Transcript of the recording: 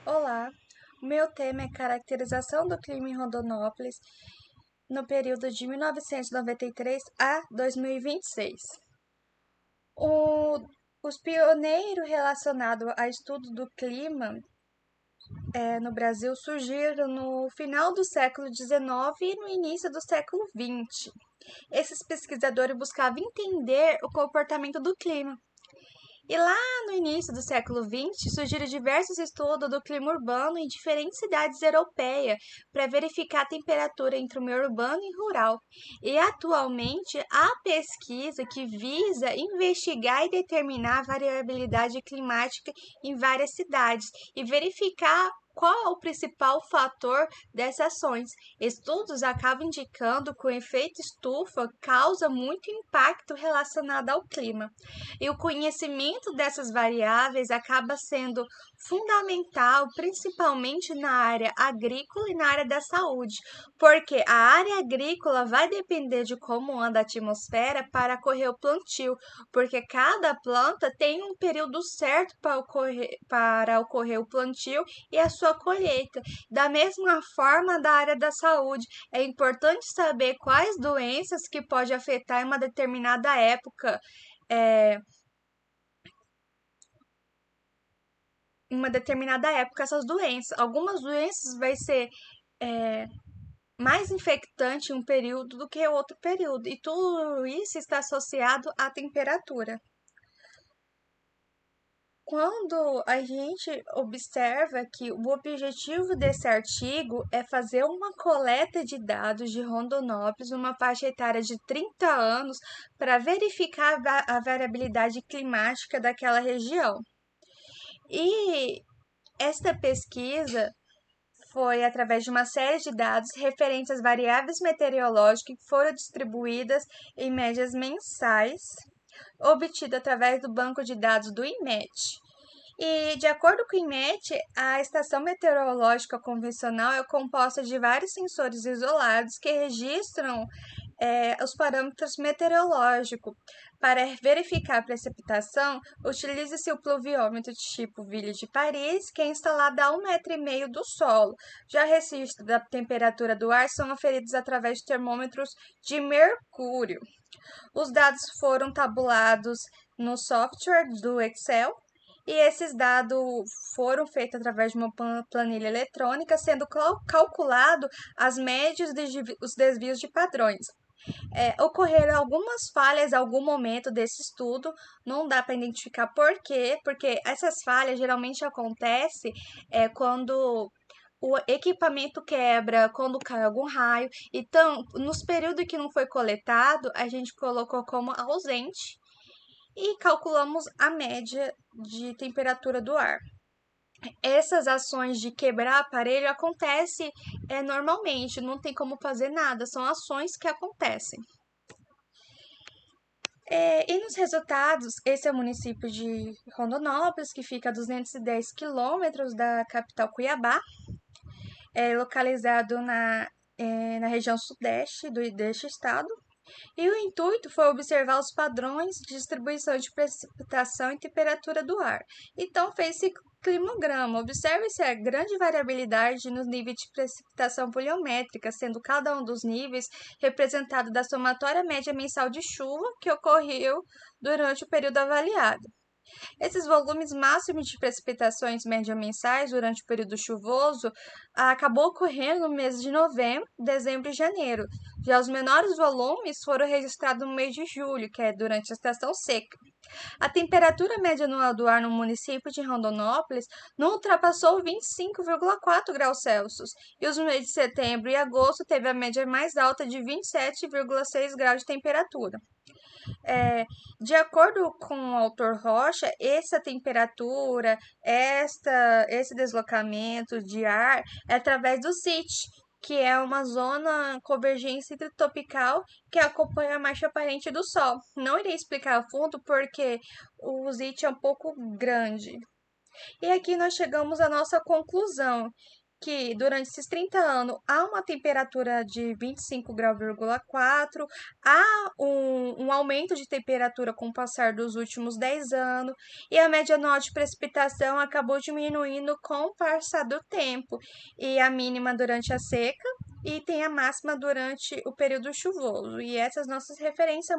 Olá, o meu tema é caracterização do clima em Rondonópolis no período de 1993 a 2026. O, os pioneiros relacionados a estudo do clima no Brasil surgiram no final do século XIX e no início do século XX. Esses pesquisadores buscavam entender o comportamento do clima. E lá no início do século XX, surgiram diversos estudos do clima urbano em diferentes cidades europeias para verificar a temperatura entre o meio urbano e rural. E atualmente há pesquisa que visa investigar e determinar a variabilidade climática em várias cidades e verificar qual é o principal fator dessas ações. Estudos acabam indicando que o efeito estufa causa muito impacto relacionado ao clima. E o conhecimento dessas variáveis acaba sendo fundamental, principalmente na área agrícola e na área da saúde, porque a área agrícola vai depender de como anda a atmosfera para ocorrer o plantio, porque cada planta tem um período certo para ocorrer o plantio e a sua colheita. Da mesma forma, da área da saúde, é importante saber quais doenças que pode afetar em uma determinada época. É, uma determinada época essas doenças. Algumas doenças vai ser é, mais infectante em um período do que outro período, e tudo isso está associado à temperatura. Quando a gente observa que o objetivo desse artigo é fazer uma coleta de dados de Rondonópolis, uma faixa etária de 30 anos, para verificar a variabilidade climática daquela região. E esta pesquisa foi através de uma série de dados referentes às variáveis meteorológicas que foram distribuídas em médias mensais, obtido através do banco de dados do IMET. E, de acordo com o IMET, a estação meteorológica convencional é composta de vários sensores isolados que registram os parâmetros meteorológicos. Para verificar a precipitação, utiliza-se o pluviômetro tipo Ville de Paris, que é instalado a 1,5 m do solo. Já registros da temperatura do ar são aferidos através de termômetros de mercúrio. Os dados foram tabulados no software do Excel e esses dados foram feitos através de uma planilha eletrônica, sendo calculado as médias dos desvios de padrões. Ocorreram algumas falhas em algum momento desse estudo, não dá para identificar por quê, porque essas falhas geralmente acontecem quando o equipamento quebra, quando cai algum raio. Então, nos períodos que não foi coletado, a gente colocou como ausente e calculamos a média de temperatura do ar. Essas ações de quebrar aparelho acontecem normalmente, não tem como fazer nada, são ações que acontecem. E nos resultados, esse é o município de Rondonópolis, que fica a 210 quilômetros da capital Cuiabá, localizado na região sudeste deste estado. E o intuito foi observar os padrões de distribuição de precipitação e temperatura do ar. Então, fez-se climograma. Observe-se a grande variabilidade nos níveis de precipitação volummétrica, sendo cada um dos níveis representado da somatória média mensal de chuva que ocorreu durante o período avaliado. Esses volumes máximos de precipitações média-mensais durante o período chuvoso acabou ocorrendo no mês de novembro, dezembro e janeiro. Já os menores volumes foram registrados no mês de julho, que é durante a estação seca. A temperatura média anual do ar no município de Rondonópolis não ultrapassou 25,4 graus Celsius, e os meses de setembro e agosto teve a média mais alta de 27,6 graus de temperatura. De acordo com o autor Rocha, essa temperatura, esse deslocamento de ar é através do CIT, que é uma zona convergência intertropical que acompanha a marcha aparente do Sol. Não irei explicar a fundo porque o CIT é um pouco grande. E aqui nós chegamos à nossa conclusão, que durante esses 30 anos há uma temperatura de 25,4 graus, há um aumento de temperatura com o passar dos últimos 10 anos, e a média anual de precipitação acabou diminuindo com o passar do tempo, e a mínima durante a seca, e tem a máxima durante o período chuvoso. E essas nossas referências